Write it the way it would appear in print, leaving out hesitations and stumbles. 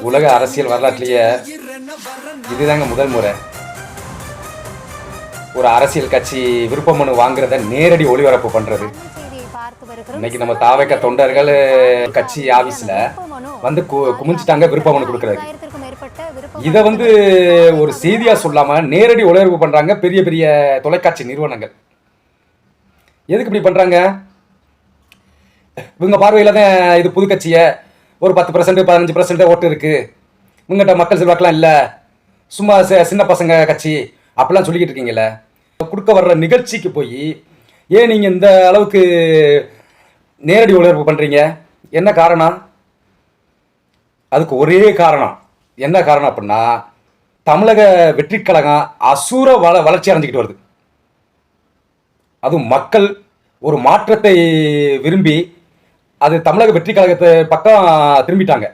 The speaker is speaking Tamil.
உலக அரசியல் வரலாற்றிலேயே இதுதாங்க முதல் முறை ஒரு அரசியல் கட்சி விருப்ப மனு வாங்குறத நேரடி ஒளிபரப்பு பண்றது. இன்னைக்கு நம்ம தாவேக தொண்டர்கள் கட்சி ஆபீஸ்ல வந்து குமிஞ்சிட்டாங்க விருப்ப மனு கொடுக்கறது. இதை வந்து ஒரு செய்தியா சொல்லாம நேரடி ஒளிபரப்பு பண்றாங்க பெரிய பெரிய தொலைக்காட்சி நிறுவனங்கள். எதுக்கு இப்படி பண்றாங்க? இவங்க பார்வையில தான் இது புது கட்சிய ஒரு 10% 15% ஓட்டு இருக்கு, இவங்ககிட்ட மக்கள் செல்வாக்கெல்லாம் இல்லை, சும்மா சின்ன பசங்க கட்சி அப்படிலாம் சொல்லிக்கிட்டு இருக்கீங்களே. கொடுக்க வர்ற நிகழ்ச்சிக்கு போய் ஏன் நீங்கள் இந்த அளவுக்கு நேரடி ஒளிபரப்பு பண்ணுறீங்க? என்ன காரணம்? அதுக்கு ஒரே காரணம். என்ன காரணம் அப்படின்னா, தமிழக வெற்றி கழகம் அசூர வளர்ச்சி அடைஞ்சிக்கிட்டு வருது. அதுவும் மக்கள் ஒரு மாற்றத்தை விரும்பி அது தமிழக வெற்றி கழகத்தை பக்கம் திரும்பிட்டாங்க.